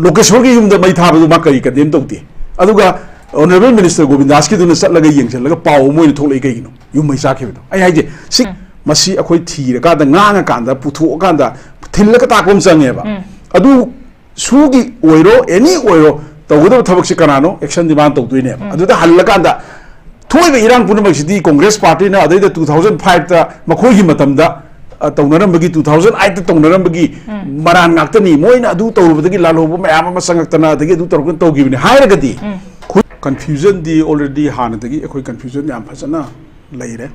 लोकेश्वर की युम मई था कई कंडेम तौते ऑनरेबल मिनिस्टर गोविंदास की चलग येंग पाव मोइन थोल कई युम मई चाखिबदो हाइजे सि मसी अखोई थीरकाद गांगाकांदा पुथोकांदा थिल्लक ताकम चंगेबा अदु सुगी ओइरो एनी ओइरो तौगदब थबक कनानो एक्शन डिमांड तौदोइने अदुदा हल्लकांदा थोइबे इरांग पुनमक्सिदी कांग्रेस पार्टी ना अदैदा 2005 ता मखोइगी मतमदा तौनरमबगी 2008 ता तौनरमबगी मरान गाक्तनी मोइना अदु तौरबदगी लालोब मयाम अमा संगक्तना अदगी अदु तौरकन तौगिबने हाइरगदी confusion di already hanadagi ekoi confusion yam phasana leire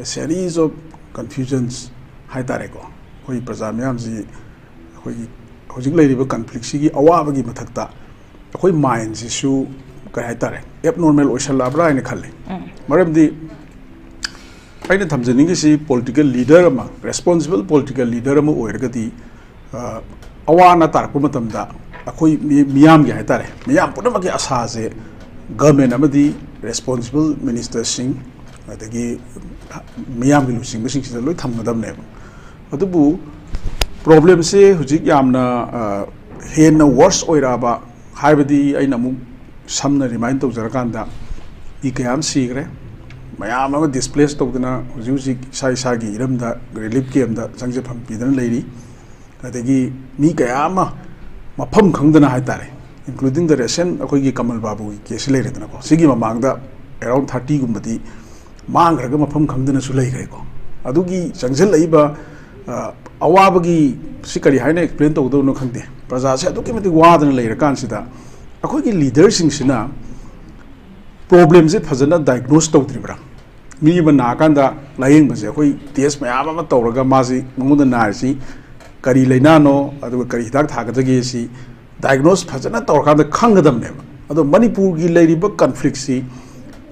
a series of confusions hai tare ko koi praja myam ji koi hojik leiriba conflict sigi awa gi mathakta koi mind ji su kai hai tare abnormal oisala bra ine khalle maram di aina thamjani gi si political leader ama responsible political leader ama oirgadi awa na tar pu matamda akoi miyam gi hai tare miyam punama gi asa je government amadi responsible minister sing adagi miyam gi lusing sing sida loi thamgadam ne adubu problem se hujik yamna hen worse oiraba haibadi aina mu samna remind to jarakanda ikayam sigre mayam ama displaced tawdana hujik sai sagi iramda relief camp da jangje pham pidana leiri adagi mi kayama mafam khangdana haitare including the recent akoigi Kamal Babu case leredana ko sigi mamangda around 30 gumbadi mangraga mafam khangdana su lei gai ko adugi changjel leiba awabagi sikari haina explain tawdo no khangde praja se aduki mati wadana leira kan sida akoigi leaders sing sina problems e phajana diagnose tawdribra mi bana kanda layeng baje akoi test mayam ama tawraga maji mangunda narsi kari leina no aduga kari hidak thagajagi si diagnose phajana tawrkanda khanggadam ne ado manipur gi leiriba conflict si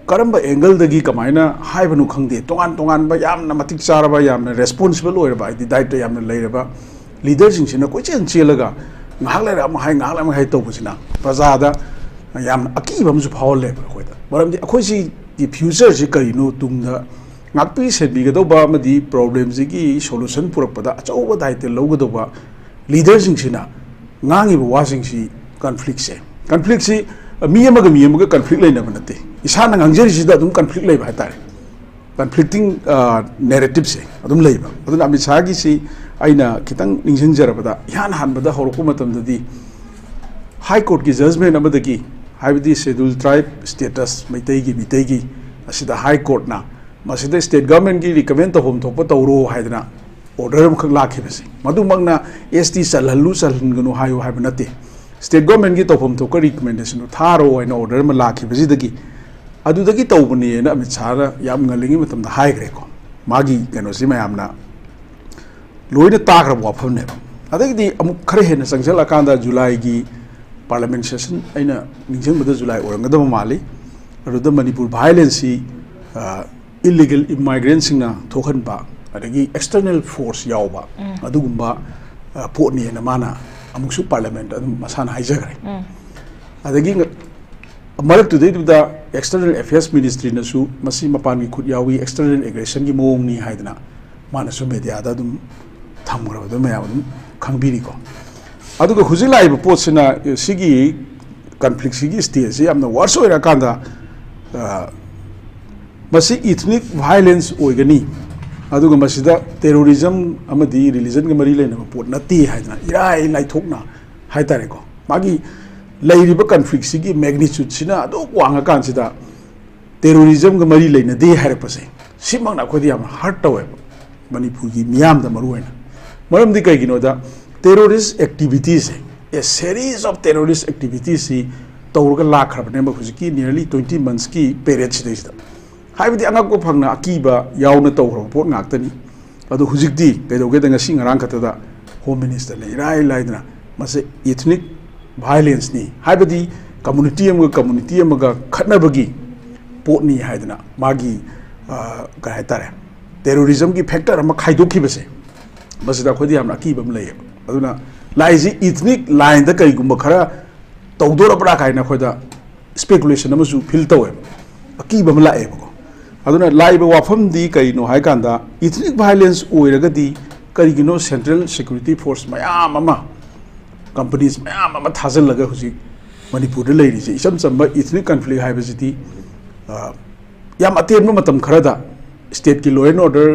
karamba angle dagi kamaina haibanu khangde tongan ba yamna matik charaba yamna responsible oiraba idi daito yamna leiraba leaders sing sina ko chen chelaga ngak leira am hai tawbusina prajada yamna akibam ju phawle khoida maramdi akhoi si the future si karino tungda ngakpi setbiga ba madi problems gi solution purapada achoba daite lowgodoba leaders sing sina ngangi wasing si conflict si mi amaga conflict leina banate isana ngangjeri sida dum conflict leiba hatare conflicting narrative se adum leiba adun ami sagi si aina kitang ningsing jarabada yan hanbada horoko matamdadi high court ki judgment amadagi haibidi scheduled tribe status mitei gi asida high court na masida state government gi recommend to hom thokpa tawro haidana order am khak lakhibase madu magna ST salhanganu hayo habanate state government gi tawhom to recommendation tharo aina order ma lakhibase dagi adu dagi tawbani na amit sara yam ngalingi matam da high gre ko magi kano si mayamna loina tagra wafam ne adagi amuk khare hena sangsala kanda July gi parliament session aina ningjang bada July orangada mali aduda manipur violence illegal immigrants na thokhan ba adagi external force yauba adugumba potni na mana amuksu parliament adum masana haijagre adagi marak today the external affairs ministry na su masi mapan gi khut yawi external aggression gi mong ni haidna mana su media da dum thamura da mayam dum khangbiri ko aduga hujilai ba potsina sigi conflict sigi stage amna worse oira kanda masi ethnic violence oigani aduga masida terrorism amadi religion ga mari leina pot nati haidna irai lai thokna haitare ko magi leiriba conflict sigi magnitude sina adu wanga kan sida terrorism ga mari leina de haire pase simang na khodi am hard tawe manipur gi miyam da maruena maram di kai gino da terrorist activities a series of terrorist activities si tawrga lakhra ba hujiki nearly 20 months ki period sida haibidi angak ko phangna akiba yauna tawro pot ngaktani adu hujikdi kaidoge da ngasi ngarang khatada home minister le irai laidna mase ethnic violence ni haibidi community amga khatnabagi potni haidna magi ka haitare terrorism ki factor ama khaidokhi base basida khodi amna akibam lay aduna laiji ethnic line da kai gumba khara tawdora bra kaina khoda speculation amasu feel tawe akibam la ebo aduna laiba wafam di kaino haikanda ethnic violence oiragadi karigino central security force mayam ama companies ma'am अमा थाजल लगा हुजी Manipur the लेरी से इसम Chamba ethnic conflict है बजिती याम अतेन में मतम Khardah state की law and order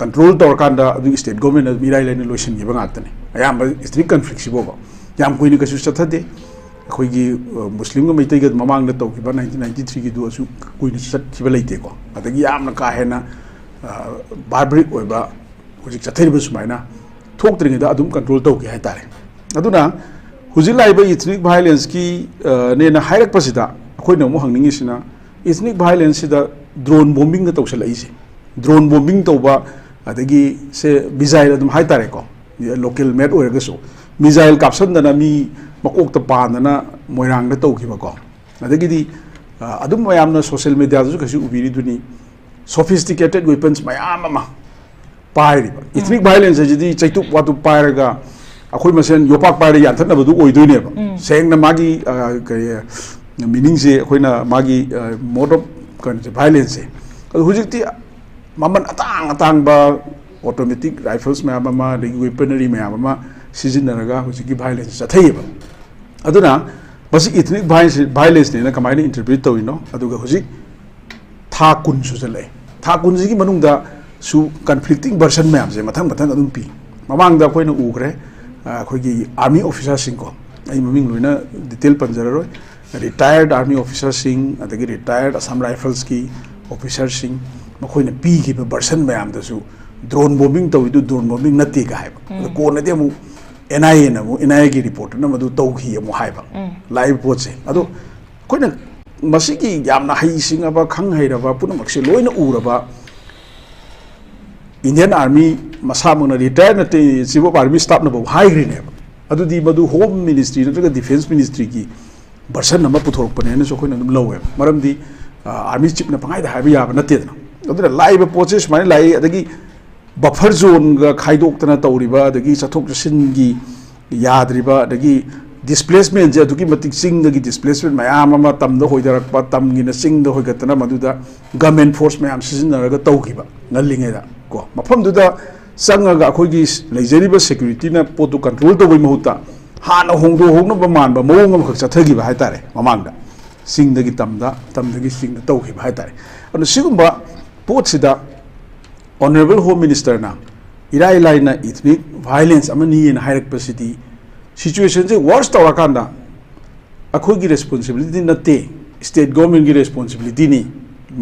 control तौर कांदा अदु state government मिराई लेने लोशन की बंगातने याम ethnic conflict सिबोगा याम कोई ने कशु सत्ता दे कोई की मुस्लिम को मिलते हैं ममांग ने तो कि बा 1993 की दो असु कोई ने सत्ता बलाइते को अतः याम न काहे ना बार्बरिक ओइबा हुजिक चथेरिब सुमाइना थोक्तरिंगदा अदुम कंट्रोल तौके हाइतारे अदुना हुजिक लाइबा इथनिक वायलेंस की नेना हाइरकपसिदा अखोइना मु हंगनिंगिसिना इथनिक वायलेंस सिदा ड्रोन बॉम्बिंग गा तौसलाइसे ड्रोन बॉम्बिंग तौबा अदगी से मिसाइल अदुम हाइतारे को लोकल मेड ओइरगसो मिसाइल कापसनदना मी मकोकता पानदना मोइरांगदा तौखिबा को अदगिदी अदुम मयामना सोशल मीडिया दसु कसी उबिरिदुनी sophisticated weapons mayam ama pairiba ethnic violence ajidi chaituk watu pairaga akhoi masen yopak paira yanthana badu oidoi ba sengna magi meaning se akhoi na magi mode of violence se hujikti maman atang ba automatic rifles mayam ama weaponry mayam ama sizinaraga hujiki violence chathaiba aduna basi ethnic violence ne na kamaina interpret tawino aduga hujik था कुन सुजले था कुन जी की मनुंगदा सु conflicting version में हमसे मथंग मथंग अदुम P ममांगदा कोई न उग्रे कोई की आर्मी ऑफिसर सिंह को आई ममिंग लोइना डिटेल पंजर रो रिटायर्ड आर्मी ऑफिसर सिंह अदगी रिटायर्ड असम राइफल्स की ऑफिसर सिंह मखोई न पी की वर्सन में हमदसु ड्रोन बॉम्बिंग तविदु ड्रोन बॉम्बिंग नती का है को नदे मु एनआईए न मु एनआईए की रिपोर्ट न मदु तौखी मु हाइबा लाइव पोट से अदो कोई न मसीकी यामना हाइसिंग अबा खंग हैरबा पुनमक्से लोइना उरबा इंडियन आर्मी मसामना रिटायर नते सिबो आर्मी स्टाफ नबो हाइग्रीने अदुदी मदु होम मिनिस्ट्री नत्रगा डिफेंस मिनिस्ट्री की वर्सन नंबर पुथोरपने ने सोखोइना दum लौवे मरमदी आर्मी चीफ न पंगाइदा हाबि याबा नतेदना अदुरा लाइव प्रोसेस माने लाई अदगी बफर जोन गा खाइदोक्तना तौरिबा अदगी चथोक चसिनगी याद्रिबा अदगी displacement je duki matik sing dagi displacement mayam ama tam da hoidarak pa tam gi na sing da hoigatna maduda government force mayam sizinaraga tawkiba ngalinge da ko mafam duda sangaga akhoi gi leijeriba security na potu control to boi mahuta hana hongdo hongno ba man ba mawong am khak chathagi ba haitare mamangda sing dagi tam dagi sing da tawkiba haitare anu sigumba pot sida honorable home minister na irai laina ethnic violence amani in hairak city situation se worse tawakanda akhoi gi responsibility nate state government gi responsibility ni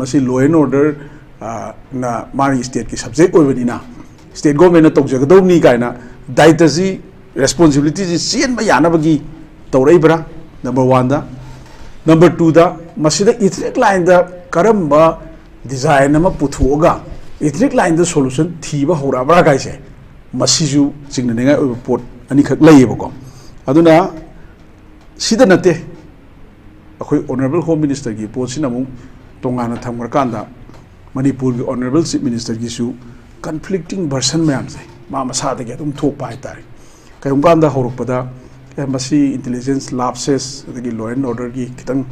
masi law and order na mari state ki subject oibani na state government na tawjagadaw ni kaina daita ji responsibility ji sien ba yana bagi tawrai bra number 1 da number 2 da masida ethnic line da karamba design ama puthoga ethnic line da solution thiba hora bra gaise masiju jingnenga oiba pot ani khak laiyeba ko aduna sida nate akhoi honorable home minister gi pot sina mu tongana thamgar kanda manipur gi honorable chief minister gi su conflicting version mayam se ma masa da ge dum thok pai tari kayum kanda horukpada masi intelligence lapses adagi law and order gi kitang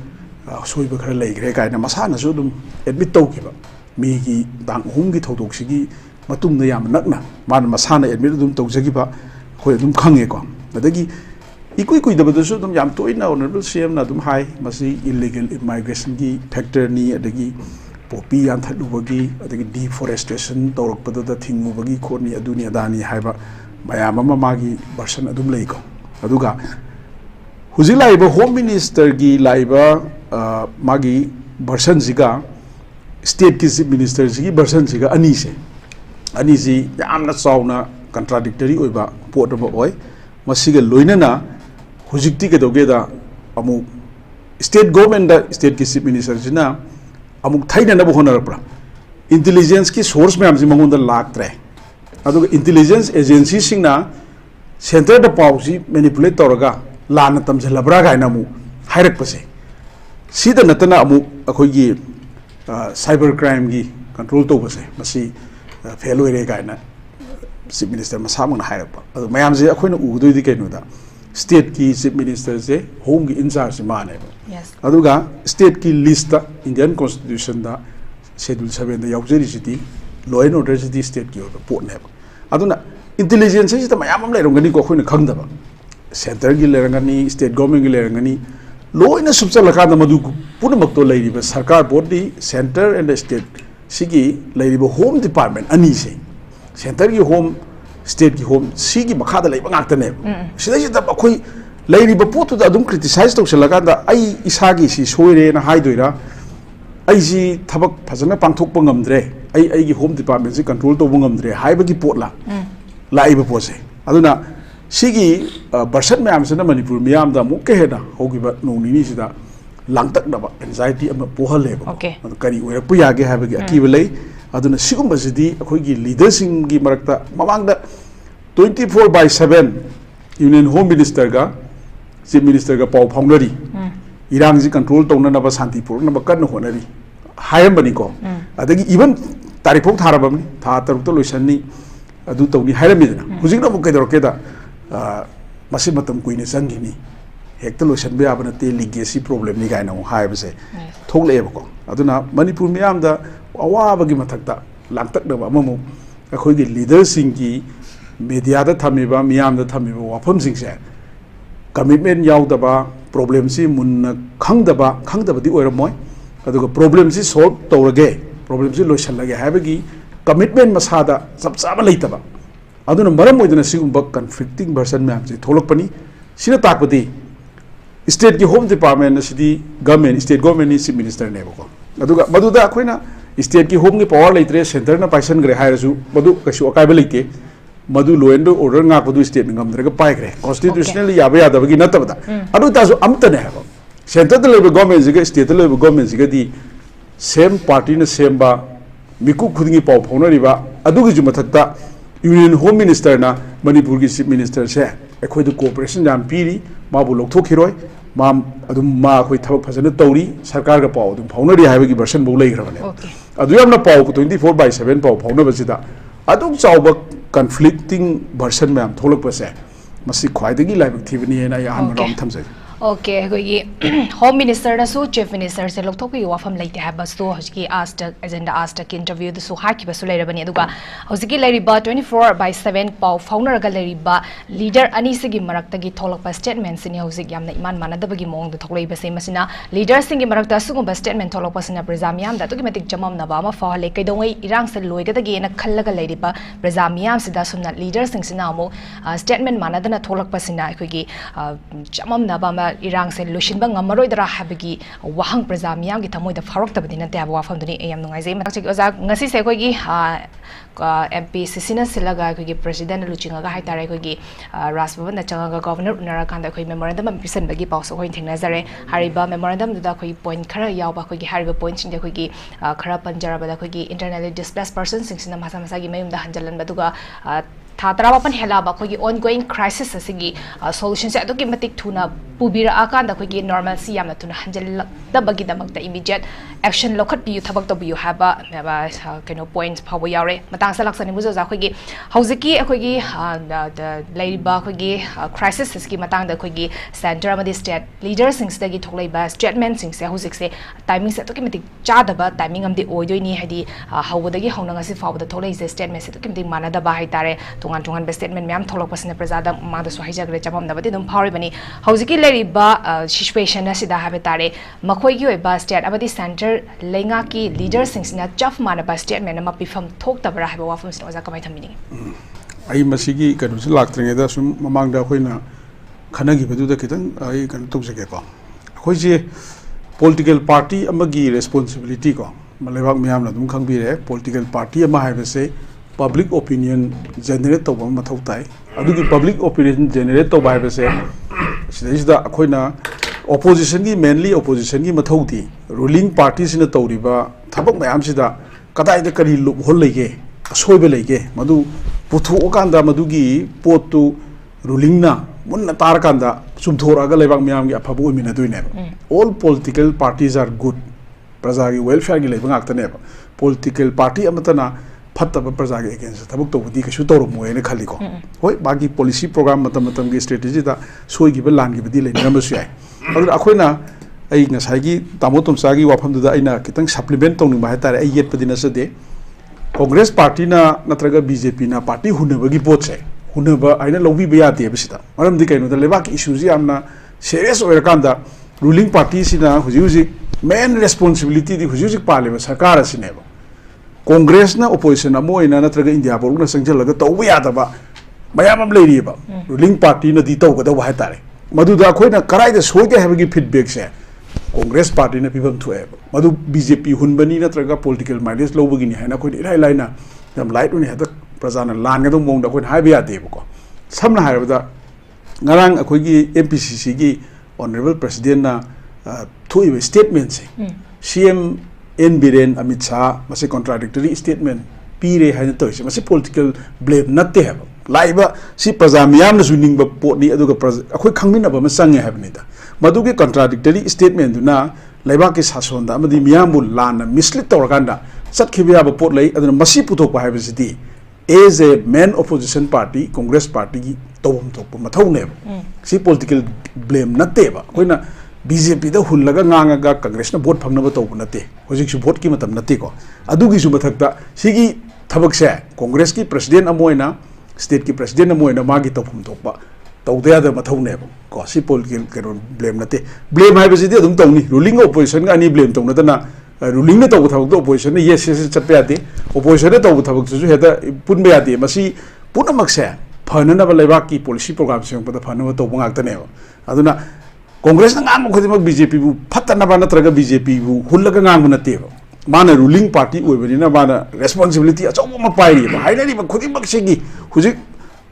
soiba khara leigre kaina masa na su dum admit tawkiba mi gi dang hum gi thodok sigi matung da yam nakna man masa na admit dum tawjagiba khoi dum khange ko adagi ikui kui da su dum yam toina honorable cm na dum hai masi illegal immigration gi factor ni adagi popi yan thalubagi adagi deforestation tawrakpada da thingubagi khoni aduni adani haiba mayam ama magi version adum lei ko aduga huji laiba home minister gi laiba magi version jiga state ki chief minister ji version jiga ani si yamna chawna contradictory oiba pot ba oi masiga loinana hujikti ke dogeda amu state government da state ki chief minister jina amuk thaina na bohonarapra intelligence ki source me amji mangonda laktre adu intelligence agency singna center da pausi manipulate toraga lana tamjalabra ga na mu hairak pase sida natana amu akhoi gi cyber crime gi control to base masi fail oi re ga na chief minister masamang na hairak pa adu mayam je akhoi na udoi di kaino da state ki chief minister se home ki in charge mane yes aduga state ki list da indian constitution da schedule 7 da yaujeri city law and order city state ki pot ne aduna intelligence se ta mayam am lai rongani ko khoina khangda ba centre की लेरंगनी state government की लेरंगनी लोइना सुबचलकाद मधु पुनमक्तो लेरिबा सरकार बोर्डी centre and state सिगी लेरिबा home department अनी से सेंटर की होम स्टेट की होम सिगी मखादा लेबा ngaktane सिदा अखोई लेरिबा पोतुदा अदुम क्रिटिसाइज तौसलकादा आई इसागी सि सोइरे ना हाइदोइरा आई जी थबक फजना पांथोकपा ngamdre आई की होम डिपार्टमेंट से कंट्रोल तौबा ngamdre हाइबगी पोतला लाइबा पोसे अदुना सिगी पर्सन मैम से मणिपुर मैम मुख्य हेना होगिबा नोंनिनी सिदा लांगतकनबा एंजाइटी अमा पोहलेबा करी ओइरकपु यागे हाबगी अकीबा लई अदुना सिगुंबसिदी अखोइगी लीडरसिंग मरक्ता ममांगदा 24/7 यूनियन होम मिनिस्टर का चीफ मिनिस्टर का पाव फाउंडरी इरांगजी कंट्रोल तौननबा शांतिपूर्ण कन्न होनरी हायरमबनिको अदगी इवन तारीख फौ थारबमनी था तरुक लोइसननी अदु तौनी हायरमिदना हुजिगना मु कैदरकेदा मसी मतम कुइने संगिनी हेक्ट लोइसनबे याबा नते लिगेसी प्रॉब्लम नि गायना हायबसे थोकलेबको अदुना मणिपुर मियामदा अवाबगी मथक्ता लांगतकदबा अममु अखोइगी लीडर सिंगी मीडिया दा थमिबा मियामदा थमिबा वाफम सिंगसे कमिटमेंट यावदबा प्रॉब्लम सी मुन्ना खंगदबदी ओइरमोय अदुगा प्रॉब्लम सी सॉल्व तौरगे प्रॉब्लम सी लोइसनलगे हायबगी कमिटमेंट मसादा सबसाबा लेतबा अदुना मरम ओइदना सिगुंबा कन्फ्लिक्टिंग वर्सन मैम से थोलकपनी सिना ताकपदी स्टेट की होम डिपार्टमेंट सिदी government state government chief minister नेबको अदुगा मदुदा अखोइना स्टेट की होम की पावर लेत्रे सेंटर ना पाइसन ग्रे हायरसु मदु कशु अकाइबा लेते मदु law and order ngakpadu state ngamdrega पाइग्रे कॉन्स्टिट्यूशनली याबा यादबगी नतबदा अदु तासु अमतने हाबो सेंटर द लेबल गवर्नमेंट जिगा स्टेट द लेबल गवर्नमेंट जिगा दी सेम पार्टी न सेम बा मिकु खुदिंगी पाव फाउनरिबा अदुगी जु मथक्ता यूनियन होम मिनिस्टर ना मणिपुर की चीफ मिनिस्टर से अखोइद कोऑपरेशन जाम पीरी माबु लोकथोखिरोय मा अदुम मा अखोइ थबक फजन तौरी सरकार का पाव अदुम फाउनरी हाइबगी वर्सन बौ लेग्रबने अदु यामना पाव 24/7 पाव फाउनबसिदा अदुम चावबा कन्फ्लिक्टिंग वर्सन मैम थोलकपसे मसी ख्वाइदगी लाइबक थीबनी हेना याहन मराम थमसे okay home minister chief minister से लौथोपी वाफम लेते हैं बस तो हजकी आज तक एजेंडा आज तक इंटरव्यू दसु हाकिबसु लेरबनी अदुगा हजकी लेरिबा 24/7 पाव फाउनरगा लेरिबा लीडर अनी सिगी मरक्तगी थोलकपा स्टेटमेंट सिनी हजकी यामना इमान मानदबगी मोंग द थोकलेबसे मसिना लीडर सिंगी मरक्ता सुगुंबा स्टेटमेंट थोलकपसिना प्रजामियाम दा तुगी मतिक जममनबा अमा फाहले कैदोंगै इरांग से लोइगदगी ना खल्लगा लेरिबा प्रजामियाम सिदा सुमना लीडर सिंगसिना अमु स्टेटमेंट मानदना थोलकपसिना अखोगी जममनबा इरांग से लुशिनबा ngamaroidara habagi wahang praja miyam gi thamoida faroktabadi nate aba wafam duni ayam nungaijai matak oja ngasi se koi gi MP sisina silaga koi gi president luchinga ga haitare koi gi rasbhavan da changa governor unara kanda koi memorandum pisan bagi pawso koi thengna jare hariba memorandum da koi point khara yawba koi gi hariba point sing da koi gi khara panjaraba da koi gi internally displaced persons sing sina masa masa gi mayum da hanjalan baduga था तरापन हेलाबा अखोगी ongoing crisis असिगी solution से अदुगी मतिक थुना पुबिरा आकांदा अखोगी normalcy यामना थुना हंजलदबगी दमकता immediate action लोखट PU थबक तबियु हाबा canoe points फावो यारे मतांग सलाक्सनि बुजो अखोगी हौजिकी अखोगी Laiba अखोगी crisis इसकी मतांग अखोगी centre अमदि state leader सिंगसदगी थोकलेबा statement सिंगसे हौजिक से timing से अदुगी मतिक चादबा टाइमिंग अमदि ओइदोइनी हादि हौबदगी हौनंगसि फावदा थोकलेजे स्टेटमेंट से अदुगी मतिक मानदबा हाइतारे तोंगान तोंगान स्टेटमेंट मैम थोलकपसिना प्रजादा मादसु हाइजागरे चममनबदि दम फावरिबनी हौजिकी लेरिबा सिचुएशन असिदा हाबे तारे मखोइगी ओइबा स्टेट अबदि सेंटर लेंगा की लीडर सिंगसिना चफ मानबा स्टेटमेंट अमा पिफम थोक्तबरा हाबे वाफमसिना ओजा कमाय थमिनी आई मसिगी कनुस लाक्त्रिङेदा सुम ममांगदा अखोइना खनगिबदुदा खितंग आई कन तौजगेको अखोइजे पॉलिटिकल पार्टी अमगी रेस्पोंसिबिलिटी को मलेबाक मियामना दुम खंगबिरे पॉलिटिकल पार्टी अमा हाइबसे पब्लिक ओपिनियन जेनरेट तब मथौ ताई अदुगी पब्लिक ओपिनियन जेनरेट तब हाइबसे सिदा अखोइना ओपोजिशन की मेनली ओपोजिशन की मथौ दी रूलिंग पार्टी सिना तौरिबा थबक मयाम सिदा कदाइदा करी होल लेगे असोइबे लेगे मदु पुथो कांदा मदुगी पोतु रूलिंग ना मुन्ना तार कांदा सुमथोरागा लेबाक मयाम की अफबो ओइमिना दुइने all political parties are good प्रजा की वेलफेयर की लेबा गाक्तने पॉलिटिकल पार्टी अमतना फत्तब प्रजा के अगेंस्ट थबक तौबदी कशु तौरमोयने खालीको होय बागी पॉलिसी प्रोग्राम मतम की स्ट्रेटेजी दा सोइगिबे लांगिबदी लेनमसु याय अदु अखोइना आई ngसाइगी तामो तोमसागी वाफमदुदा आइना कितंग सप्लीमेंट तौनिबा हायतारे आई येतपदी नसदे कांग्रेस पार्टी ना नत्रगा बीजेपी ना पार्टी हुनबगी पोट से hunaba aina lobi baya de bisida maram di kaino da leba ki issue ji amna serious oira kanda ruling party sina huji main responsibility di huji pale ba sarkar asine ba congress na opposition amo ina natraga india boruna sangjal laga tawba yada ba mayam am leiri ba ruling party na di taw ga da wa tare madu da khoina karai da soide habagi feedback se congress party na pibam thu eba madu bjp hunbani natraga political mileage lobagi ni haina khoi ilai lai na dam light uni hada prajana lan ga dong mong da khoi haiba ya de ba ko samna haibada ngarang akhoi gi mpcc gi honorable president na thuiba statement se cm n biren 𝗦𝗛𝗥𝗔𝗠 mase contradictory statement pire haina to se mase political blame natte haba laiba si praja miyam na suning ba pot ni aduga akhoi khangmin ba ma sange habni da madu ge contradictory statement du na laiba ke sason da amadi miyam bu lan mislead tor ganda sat khibya ba pot lai aduna masi puthok pa haba sidi as a main opposition party congress party gi tawum thok ma thau ne si political blame natte ba koina BJP da hullaga nganga congress na vote phangna ba taw nate hojik su vote ki matam nate ko adugi su mathakta sigi thabak se congress ki president amoina state ki president amoina magi tawum thokpa tawda da mathau ne ko si political keron blame nate blame hai bisi adum tawni ruling opposition ga ani blame tawna na ruling na taw thabak opposition ne yes yes chatpe ate opposition ne taw thabak su heda punbe ate masi punamak se phana na ba laiba ki policy program se pa phana ba taw ngak ta ne aduna congress na ngam khodi mak bjp bu phatana ba natraga bjp bu hullaga ngam nate mana ruling party oibani na mana responsibility achaw ma pairi ba hailari ba khodi mak sigi hujik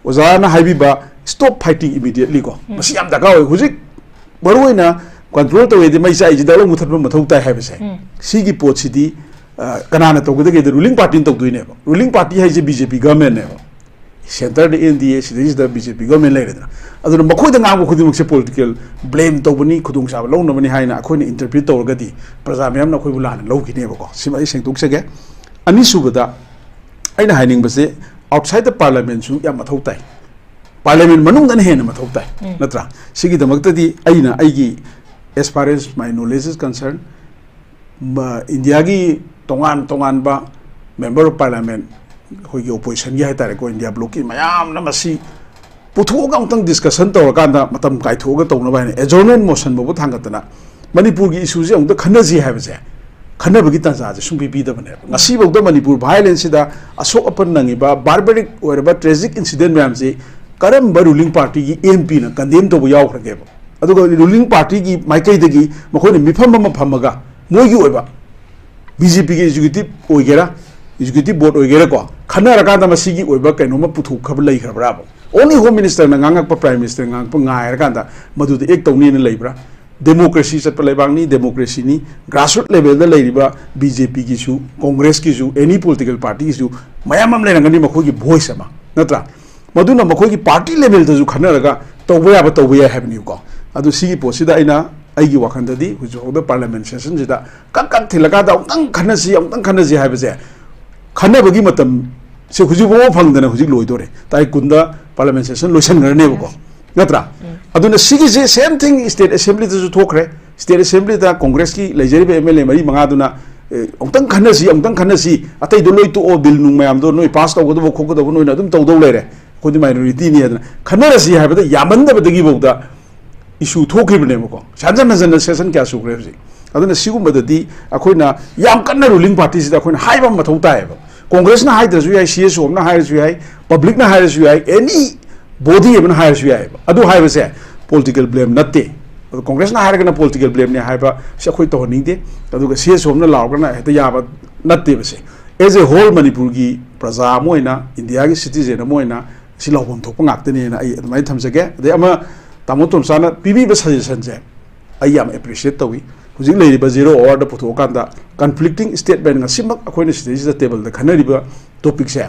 ozana haibi ba stop fighting immediately ko masi am daga hujik baruina control to wedi mai sai jidalo muthat ba mathau tai haiba sai sigi pot sidi kanana to gede de ruling party to duine ba ruling party hai je bjp government ne ba center de india sidis da bjp government lai redna aduna makhoi da ngam khudi mak se political blame to bani khudung sa lo na bani haina akhoi ne interpret to gadi praja myam na khoi bulan lo gi ne ba ko sima ai sengtuk sege ani subada aina haining ba se outside the parliament su ya mathau tai parliament manung dan hena mathau tai natra sigi da maktadi aina aigi as far as my knowledge is concerned india gi tongan ba member of parliament hoigi opposition gi haitare ko india block ki mayam na masi puthoga untang discussion to kanda matam kai thoga to na bane adjournment motion bu thangatana manipur gi issue je ung da khanaji haiba je khana bagi tanza je sumbi bi da bane ngasi bu da manipur violence da asok apan nangi ba barbaric or ba tragic incident mayam je karam ba ruling party gi mp na condemn to bu yaw khage ba adugo ruling party gi maikai da gi makhoi ni mifam ma phamaga moi gi oiba bjp gi executive oigera executive board oigera ko khana ra ka da masigi oiba kaino ma puthu khab lai khrabra ba only home minister na ngangak pa prime minister ngangak pa ngai ra ka da madu de ek tawni na leibra democracy chat pa leibang ni democracy ni grassroots level da leiriba bjp gi su congress gi su any political party gi su mayam am leirang ni makhoi gi voice ama natra madu na makhoi gi party level da ju khana ra ga tawba ya have ni ko adu sigi posida aina aigi wakhan da di hujo da parliament session jida kak thilaga da ung khana si have je khana bagi matam se huji bo phangdana huji loidore tai kunda parliament session loisan garne ko natra aduna sigi je same thing state assembly da ju thokre state assembly da congress ki lejari be mla mari manga duna ongtang khana si atai do loi to o bill nung mayam do noi pass to go khok do noi na dum to do lere ko di minority ni aduna khana si ha ba da yaman da bagi bauda issue thokibne ko sanjan session kya sukre ji aduna sigum ba di akoina yam kanna ruling party si da akoina haiba mathau tai ba congress na hai da ju ai cs om na hai ju ai public na hai ju ai any body even hai ju ai adu hai ba se political blame natte congress na hai ga na political blame ne hai ba se khoi to ning de adu ga cs om na law ga na heta ya ba natte ba se as a whole manipur gi praja moina india gi citizen moina si lawbom thok ngak te ne na ai admai thamsage de ama tamotom sana pibi ba suggestion je ai am appreciate tawi hujing lei ba zero hour da putho kan da conflicting statement nga simak akoina stage da table da khanari ba topic se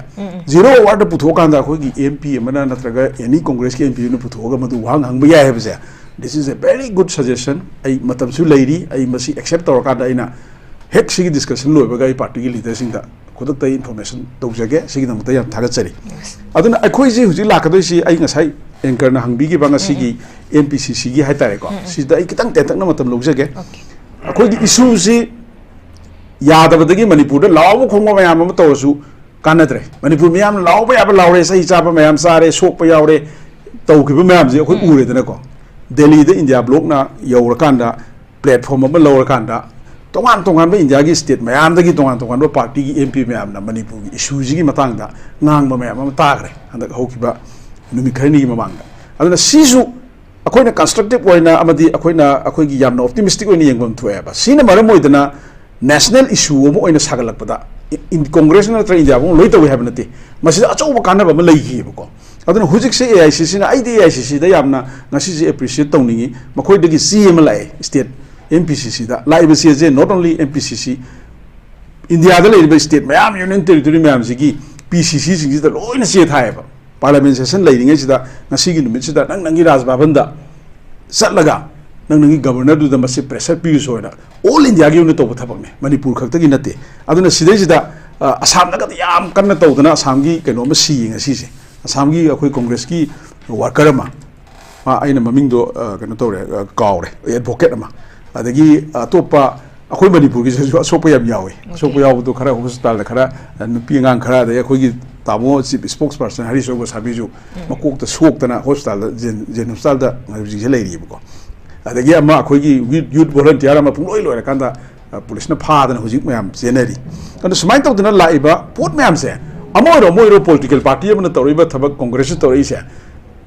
zero hour da putho kan da khoi gi mp amana natraga any congress ki mp nu putho ga madu wang hang ba ya he ba this is a very good suggestion ai matam su leiri ai masi accept tor ka da ina hek sigi discussion loi ba ga party gi leader sing da khodak tai information tawjage sigi da mata yam thaga chari aduna akhoi ji huji lakadoi si ai ngasai anchor na hangbi gi banga sigi mpcc gi haitare ko si da ai kitang tetak na matam lojage akhoi gi issue si yadabadagi manipur da law khongwa mayam ma tawsu कानद्रे मनपुर मैम लाउब याब लाउरे सही चाप ma'am चारे soap यावरे तौखिब ma'am से अखोई उरेदनको दिल्ली द इंडिया ब्लॉक ना यौरकांदा प्लेटफॉर्म अमा लौरकांदा तोंगान तोंगान इंडिया की स्टेट मैम दगी तोंगान तोंगान पार्टी की एमपी मैम ना मनपुर की इशूज की मतंगदा ngang मैम अमा ताग्रे हंदक हौखिबा नुमि खरनी की ममांगदा अदुना सीसु अखोइना कंस्ट्रक्टिव ओइना अमदी अखोइना अखोइगी यामना ऑप्टिमिस्टिक ओइना यंगबम थोयाबा सीना मरम ओइदना नेशनल इशू अमा ओइना सागलकपदा इन कांग्रेस नत्र इंडिया बो लोइ तवे हाबनते मसिदा अचौबा कानबा अमा लैखिबको अदुना हुजिकसे एआईसीसी ना आईडी एआईसीसी दा यामना ngasi je appreciate tawningi makhoi dagi CM lai state MPCC da laibasi je not only MPCC India da laiba state mayam union territory mayam sigi PCC sing da loina se thaiba parliament session lairinga sida ngasi gi numit sida nangi raj bhavan da satlaga nangi governor du da masi pressure pi soina all India gi unit to thabak ne manipur khakta gi nate aduna sidai sida assam da ga yam kanna tawdana assam gi keno ma si ngasi se assam gi akhoi congress ki worker ma aina maming do kano tore kaure advocate ma adagi topa akhoi manipur gi sopa yam yawe sopa yaw do khara hospital da khara nupi ngang khara da akhoi gi tamo chief spokesperson hari so go sabiju makok ta sok tana hospital da gen hospital da ngi je leiri ko adagi ama akhoi gi youth volunteer ama puloi loi kanda police na pha da hojik mayam jeneri kana sumai to dana laiba pot mayam se amoiro political party amna toriba thabak congress tori se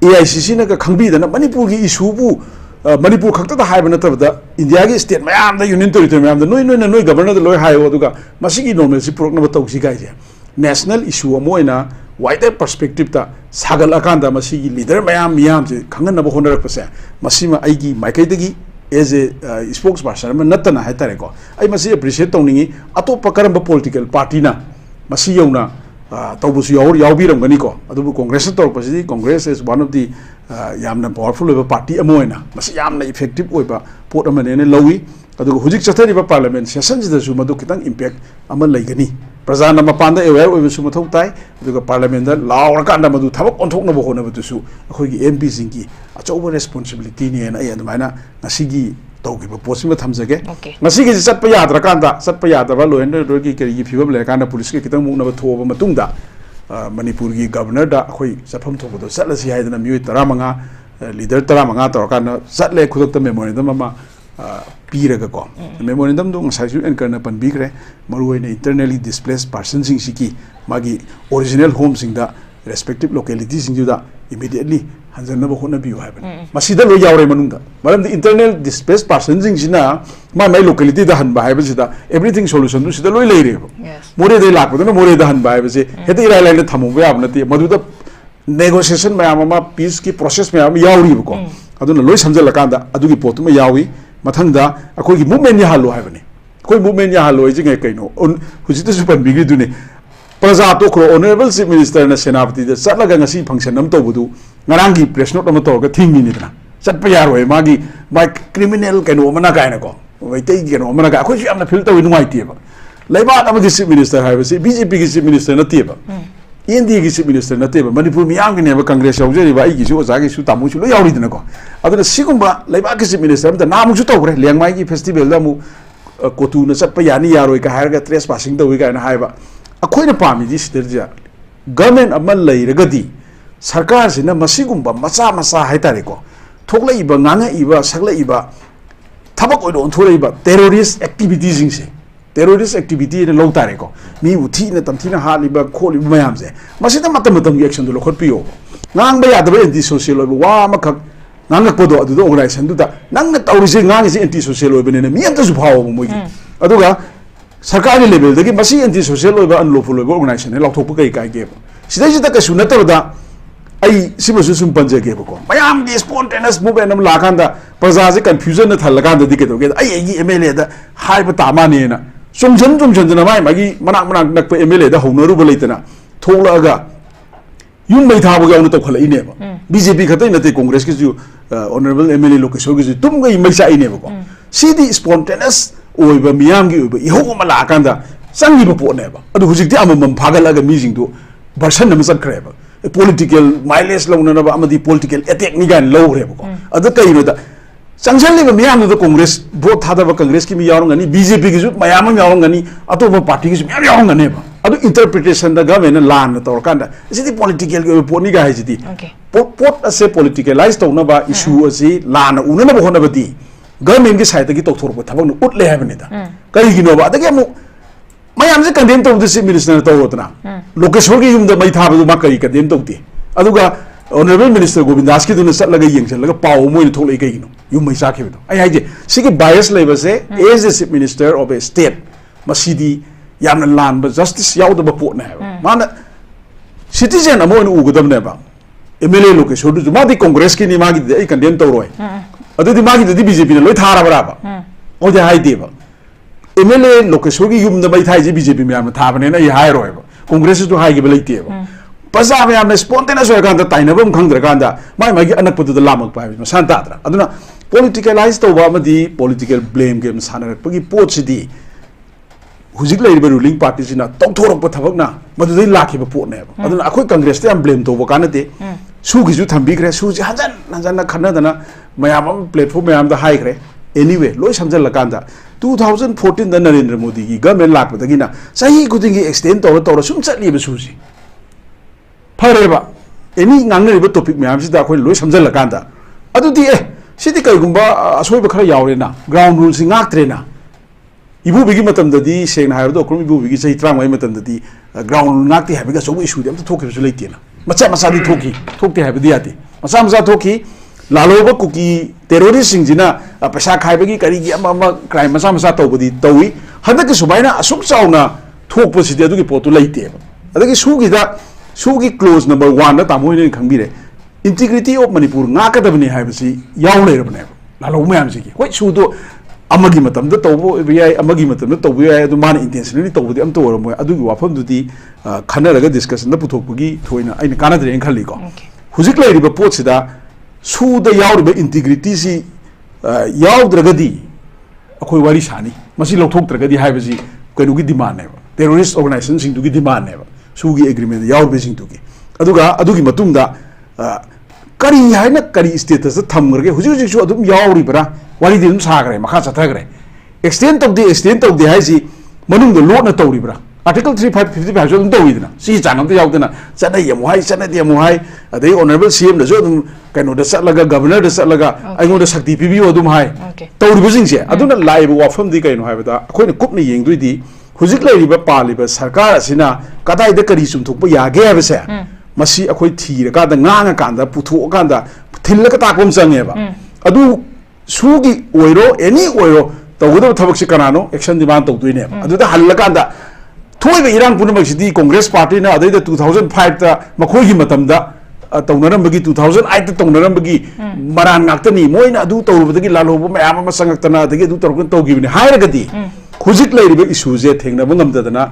AICC na ka khangbi da manipur gi issue bu manipur khakta da haiba na tabda india gi state mayam da union territory mayam da noi governor da loi hayo duga masigi normal si prok na tausi gai je national issue amoina wider perspective ta sagal akanda masigi leader mayam je khangan na bo honarak pase masima aigi maikai dagi as a spokesperson ma natana hai tare ko ai masi appreciate tawningi atopa karamba political party na masi yauna taubusu yaubiramgani ko adubu congress torpasi congress is one of the yamna powerful party amoina masi yamna effective oiba pot amane ne lowi adugu hujik chathari ba parliament session da su madu kitang impact ama laigani prajana mapanda aware oiba su mathau tai aduga parliament da lawra kanda madu thabak onthokna bo hona batu su akhoi gi mp singi achauba responsibility ne na ai admaina ngasigi taugiba posima thamjage ngasigi satpa yadra kanda satpa yadaba lo and order ki keri phibam le kanda police ki kitang mukna ba thoba matungda manipur gi governor da akhoi sapham thobodo satlasi haidana mioi 15 leader 15 tor kana satle khudok ta memorandum ama piraga ko memorandum do ngasai su anchor na pan bigre maruina internally displaced persons sing siki magi original home sing da respective localities sing da immediately hanjana ba khona biu haban masida lo yawre manungda maram the internal displaced persons sing sina my locality da han ba haban sida everything solution du sida loi leire more de lakbo na more da han ba haban se heti rai lai le thamu ba abna ti madu da negotiation mayam ama peace ki process mayam yawri ko aduna loi samjala kanda adugi potu ma yawi mathangda akoi gi movement ya halo haibani koi movement ya halo ji ngai kaino hujita su pan bigi dune praja to kro honorable chief minister na senapati da satlaga ngasi function nam to budu ngarangi press note ma to ga thingi ni dana satpa yaroi magi by criminal kaino mana kaina ko wai tei kaino mana ka akoi ji amna feel to wi ngai ti ba laiba amagi chief minister haiba si BJP ki chief minister na ti ba India ki chief minister na te ba manipur miyam ki ne ba congress yaujari ba ai gi su oza gi su tamu su lo yauri dana ko aduna sigumba laiba ki chief minister da namu su to gre lengmai ki festival da mu kotu na satpa yani yaroi ka hair ga trespassing da wi ga na haiba akhoi na pami ji siderja government amal leiragadi sarkar sina masigumba macha hai tare ko thoklai ba nganga iba saklai iba thabak oidon thorei ba terrorist activities jing se terrorist activity ne low tare ko mi uthi na tamthina haliba kholi mayam se masida matam action do lokhot piyo ngang ba ya da anti social wa makak nang ko do adu do organization du da nang na tawri se ngang se anti social oibe ne mi anta su phawo mo gi aduga sarkari level da ki masi anti social oiba unlawful oiba organization ne lathok pa kai ge sidai sida ka sunata da ai sibasu sum panje ge ko mayam di spontaneous movement nam la kanda praja se confusion na thal kanda di ke do ge ai gi MLA da hai ba ta ma ne na Sumjan na mai magi manak nak pe MLA da honoru balaitana thola ga yum mai tha boga to khala ine ba BJP khatai na te congress ki ju honorable MLA lokeshwar ki ju tum ga mai sa ine ba ko cd spontaneous oi ba miyam gi oi ba iho ma la kanda sangi ba po ne ba adu hujik ti amam phagal ga mi jing do version na masat khre ba political mileage lo na ba amadi political attack ni gan lo re ba ko adu kai no da Sangchali ba miyam da congress vote thada ba congress ki mi yarong ani BJP ki ju mayam yarong ani atoba party ki ju miyam yarong ani ba adu interpretation da government na lan na tor kanda sidi political ge pot ni ga hai sidi pot ase politicalize to na ba issue ase lan na una na ba hona ba di government ge side gi to thor ba thabak nu ut le ha ba ni da kai gi no ba da ge mu mayam se condemn to the minister to otna lokeshwar gi yum da mai tha ba ma kai condemn to ti aduga honorable minister 𝗦𝗛𝗥𝗏𝗧 𝗧 du na sat laga yeng laga paw moi ni thok lai kai no yum mai sa khebe do ai hai je sigi bias labor se as the chief minister of a state masidi yamna lan ba justice yaw da ba pot na ba mana citizen amo ni ugadam ne ba MLA lokeshwar du ma di congress ki ni ma gi ai condemn to roi adu di ma gi di BJP na loi thara ba ba o ja hai de ba MLA lokeshwar gi yum da bai thai je BJP me am tha ba ne na ai hai roi ba congress tu hai gi ba lai te ba pasa me am spontaneous way kan da taina bam khang dra kan da mai mai gi anak putu da lamak pa ma san ta dra aduna politicalize to ba ma di political blame game sanar pa gi pot si di hujik lai ba ruling party sina tong thorok pa thabak na madu dei lakhi ba pot ne ba aduna akhoi congress te am blame to ba kan te su gi ju thambi kre su ji hanjan hanjan na khana da na mayam am platform mayam da hai kre anyway loi samjal la kan da 2014 da Narendra Modi gi government lak pa da gi na sahi guding gi extend to sum chatli ba su ji फरेबा any ngangnariba topic myam sida akhoi loi samjal lakanda adudi sidi kai gumba asoi ba khara yawrena ground rules ngak trena ibu bigi matam dadi sengna hayro do krum ibu bigi sei trang mai matam dadi ground rule ngak ti habiga so issue dem to thokhe su leitena macha di thokte habidi ati macha thoki laloba kuki terrorist singjina pesa khai bagi kari gi ama crime macha to budi towi handa ki subaina asuk chauna thokpo sidi adugi potu leite adagi sugi da sugi clause number 1 da tamoi ne khangbi re integrity of manipur nga ka dabni haibasi yaw le rabne la lo mayam si ki hoi su do amagi matam da tobo bi ai amagi matam da tobo ai adu man intentionally tobo di am to ro adu gi wafam du di khana raga discussion da puthok gi thoina aina kana dre en khali ko hujik le ri ba pot sida su da yaw ri ba integrity si yaw draga di akhoi wari sani masi lothok draga di haibasi kanu gi demand ne terrorist organization sing du gi demand ne sugi agreement yaw besing tu ki adugi matung da kari haina kari status thamgrge huji su adum yawri bara wali dum sagre makha chathagre extend of the hai si manung do lot na tawri bara article 3555 so dum tawidna si changam da yawdna chana yam hai adai honorable CM da so dum kaino da satlaga governor da satlaga aingo da sakti pibi odum hai tawri besing se aduna live wafam di kaino hai bada akhoi ne kup ni yengdui di hujik lai riba paliba sarkar asina kadai da kari sum thokpa yage ha se masi akhoi thira ka da nga kan da putho kan da thil ka ta kom change ba adu sugi oiro any oiro tawudo thabak si kanano action demand to duine adu da hal kan da thoi ba irang punam sidi congress party na adai da 2005 ta makhoi gi matam da tawnaram bagi 2008 ta tawnaram bagi maran ngaktani moina adu tawrubadagi laloba mayam ma sangaktana adagi adu torkun tawgi bini hairagadi hujik lairiba issue je thengna bangam dadana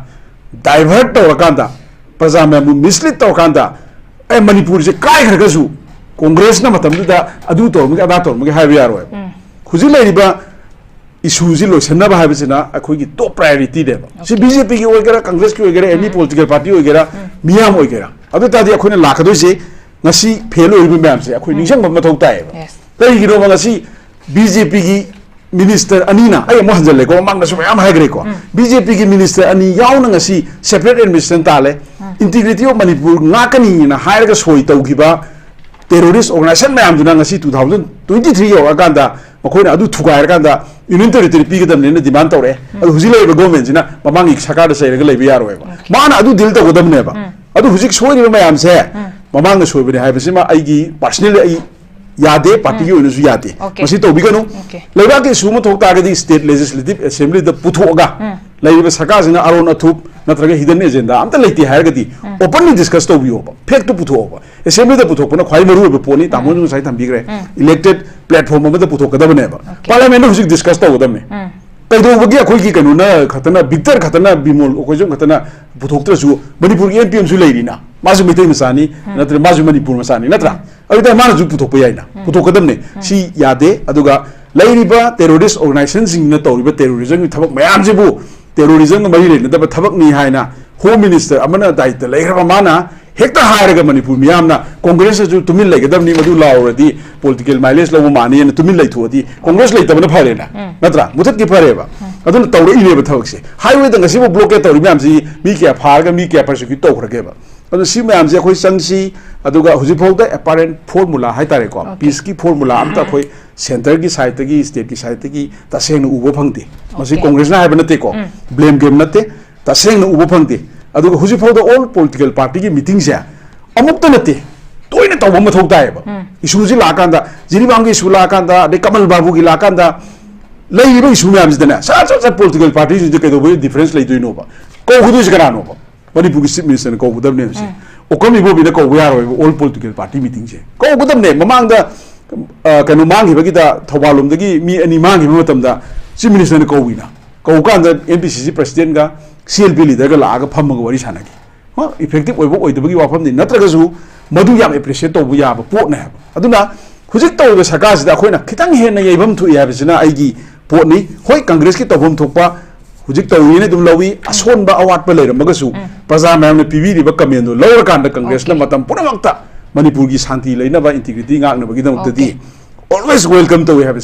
divert tawakanda praja me mislead tawakanda manipur je kai kharaga su congress na matam da adu tormgi ada tormgi haiba yaro hujik lairiba issue ji loisana ba haibisina akhoi gi top priority de si BJP gi oigera congress ki oigera any political party oigera miyam oigera adu tadi akhoi na lakadoi se ngasi fail oiba myam se akhoi ningsang ma thok tai ba tai gi ro ngasi BJP gi minister anina ay mo hanjal le ko mang na so am hagre ko BJP gi minister ani yaw na ngasi separate administration tale integrity of manipur ngakani na hair ga soi tawgiba terrorist organization mayam duna ngasi 2023 yo aganda makoina adu thugai ganda union territory pi gadam ne demand tawre adu hujile ba government jina mamangi sakar da sai ga lebi yaro ba mana adu dil to godam ne ba adu hujik soi ni mayam se mamang soi bi hai basima ai gi personally ai yade party ki oinu su yade masi to biganu leiba ke sumo thok ta ga state legislative assembly da puthoga leiba sarkar sina aron athup natraga hidden agenda amta leiti hai ga di openly discuss to biyo ba fact to puthoba assembly da puthok na khwai maru be poni tamon sai tham bigre elected platform ma da puthok da bane ba parliament husik discuss to godam ne kaido bagi akhoi ki kanu na khatana victor khatana bimol okojom khatana puthok tra su manipur ki MPM su leirina masu mitai masani natra masu manipur masani natra aida mana ju puthok yaina puthok kadam ne si yade aduga lairiba terrorist organization sing na tawriba terrorism ni thabak mayam jibu terrorism na mari le na thabak ni haina home minister amana daita leigra mana hekta hairaga manipur miyamna congress ju tumin legadam ni madu lauradi political mileage lo mani na tumin leithodi congress leitabana phare na natra muthat ki phare ba ꯑꯗꯨꯅ ꯇꯧꯔꯛꯏꯅꯦꯕ ꯊꯕꯛꯁꯦ ꯍꯥꯏꯋꯦꯗ ꯉꯁꯤꯕꯨ blockade ꯇꯧꯔꯤ ꯃꯌꯥꯝꯁꯤ ꯃꯤ ꯀꯌꯥ ꯐꯥꯔꯒ ꯃꯤ ꯀꯌꯥ ꯄꯔꯁꯤꯀ꯭ꯌꯨꯠ ꯇꯧꯈ꯭ꯔꯒꯦꯕ ꯑꯗꯨ ꯁꯤ ꯃꯌꯥꯝꯁꯦ ꯑꯩꯈꯣꯏ ꯆꯪꯁꯤ ꯑꯗꯨꯒ ꯍꯧꯖꯤꯛꯐꯥꯎꯗ ꯑꯦꯄꯥꯔꯦꯟ ꯐꯣꯔꯃꯨꯂꯥ ꯍꯥꯏꯇꯥꯔꯦꯀꯣ ꯄꯤꯁꯀꯤ ꯐꯣꯔꯃꯨꯂꯥ ꯑꯝꯇ ꯑꯩꯈꯣꯏ ꯁꯦꯟꯇꯔꯒꯤ ꯁꯥꯏꯠꯇꯒꯤ ꯁ꯭ꯇꯦꯠꯀꯤ ꯁꯥꯏꯠꯇꯒꯤ ꯇꯁꯦꯡꯅ ꯎꯕ ꯐꯪꯗꯦ ꯃꯁꯤ ꯀꯣꯡꯒ꯭ꯔꯦꯁꯅ ꯍꯥꯏꯕ ꯅꯠꯇꯦꯀꯣ ꯕ꯭ꯂꯦꯝ ꯒꯦꯝ ꯅꯠꯇꯦ ꯇꯁꯦꯡꯅ ꯎꯕ ꯐꯪꯗꯦ ꯑꯗꯨꯒ ꯍꯧꯖꯤꯛꯐꯥꯎꯗ ꯑꯣꯜ ꯄꯣꯂꯤꯇꯤꯀꯦꯜ ꯄꯥꯔꯇꯤꯒꯤ ꯃꯤꯇꯤꯡꯁꯦ ꯑꯃꯨꯛꯇ ꯅꯠꯇꯦ ꯇꯣꯏꯅ ꯇꯧꯕ ꯃꯊꯧ ꯇꯥꯏꯌꯦꯕ ꯏꯁꯨꯁꯤ ꯂꯥꯛꯑꯀꯥꯟꯗ ꯖꯤꯔꯤꯕꯥꯝꯒꯤ ꯏꯁꯨ ꯂꯥꯛꯑꯀꯥꯟꯗ ꯑꯗꯩ ꯀꯃꯜ ꯕꯥꯕꯨꯒꯤ ꯂꯥꯛꯑꯀꯥꯟꯗ ꯂꯩꯔꯤꯕ ꯏꯁꯨ ꯃꯌꯥꯝꯁꯤꯗꯅꯦ ꯁꯠ ꯄꯣꯂꯤꯇꯤꯀꯦꯜ ꯄꯥꯔꯇꯤꯁꯤꯡꯁꯦ ꯀꯩꯗꯧꯕꯒꯤ ꯗꯤꯐꯔꯦꯟꯁ ꯂꯩꯗꯣꯏꯅꯣꯕ ꯀꯧꯒꯗꯣꯏꯁꯤ ꯀꯅꯥꯅꯣꯕ ꯃꯅꯤꯄꯨꯔꯒꯤ ꯆꯤꯞ ꯃꯤꯅꯤꯁꯇꯔꯅ ꯀꯧꯒꯗꯕꯅꯦꯕ ꯁꯤ ꯏꯕꯣꯕꯤꯅ ꯀꯧꯕ ꯌꯥꯔꯣꯏꯕ ꯑꯣꯜ ꯄꯣꯂꯤꯇꯤꯀꯦꯜ ꯄꯥꯔꯇꯤ ꯃꯤꯇꯤꯡꯁꯦ ꯀꯧꯒꯗꯕꯅꯦ ꯃꯃꯥꯡꯗ ꯀꯩꯅꯣ ꯃꯥꯡꯈꯤꯕꯒꯤꯗ ꯊꯧꯕꯥꯜꯂꯣꯝꯗꯒꯤ ꯃꯤ ꯑꯅꯤ ꯃꯥꯡꯈꯤꯕ ꯃꯇꯝꯗ ꯆꯤꯞ ꯃꯤꯅꯤꯁꯇꯔꯅ ꯀꯧꯏꯅ ꯀꯧꯀꯥꯟꯗ NPCC ꯄ꯭ꯔꯁꯤꯗꯦꯟꯠꯒ CLP ꯂꯤꯗꯔꯒ ꯂꯥꯛꯑꯒ ꯐꯝꯃꯒ ꯋꯥꯔꯤ ꯁꯥꯟꯅꯈꯤ ꯏꯐꯦꯛꯇꯤቭ ꯑꯣꯏꯕ ꯑꯣꯏꯗꯕꯒꯤ ꯋꯥꯐꯝꯅꯤ ꯅꯠꯇ꯭ꯔꯒꯁꯨ ꯃꯗꯨ ꯌꯥꯝ ꯑꯦꯄ꯭ꯔꯤꯁꯤꯌꯦꯠ ꯇꯧꯕ ꯌꯥꯕ ꯄꯣꯠꯅꯦ ꯍꯥꯏꯕ ꯑꯗꯨꯅ ꯍꯧꯖꯤꯛ ꯇꯧꯔꯤꯕ ꯁꯔꯀꯥꯔꯁꯤꯗ ꯑꯩꯈꯣꯏꯅ ꯈꯤꯇꯪ ꯍꯦꯟꯅ ꯌꯩꯐꯝ ꯊꯣꯛꯏ ꯍꯥꯏꯕꯁꯤꯅ ꯑꯩꯒꯤ ꯄꯣꯠꯅꯤ ꯍꯣꯏ ꯀꯪꯒ꯭ꯔꯦꯁꯀꯤ ꯇꯧꯐꯝ ꯊꯣꯛꯄ ꯍꯧꯖꯤꯛ ꯇꯧꯔꯤꯅ ꯑꯗꯨꯝ ꯂꯧꯏ ꯑꯁꯣꯟꯕ ꯑꯋꯥꯠꯄ ꯂꯩꯔꯝꯃꯒꯁꯨ ꯄ꯭ꯔꯖꯥ ꯃꯌꯥꯝꯅ ꯄꯤꯕꯤꯔꯤꯕ ꯀꯃꯦꯟꯗꯣ ꯂꯧꯔꯀꯥꯟꯗ ꯀꯪꯒ꯭ꯔꯦꯁꯅ ꯃꯇꯝ ꯄꯨꯝꯅꯃꯛꯇ ꯃꯅꯤꯄꯨꯔꯒꯤ ꯁꯥꯟꯇꯤ ꯂꯩꯅꯕ integrity ꯉꯥꯛꯅꯕꯒꯤꯗꯃꯛꯇꯗꯤ always welcome to we have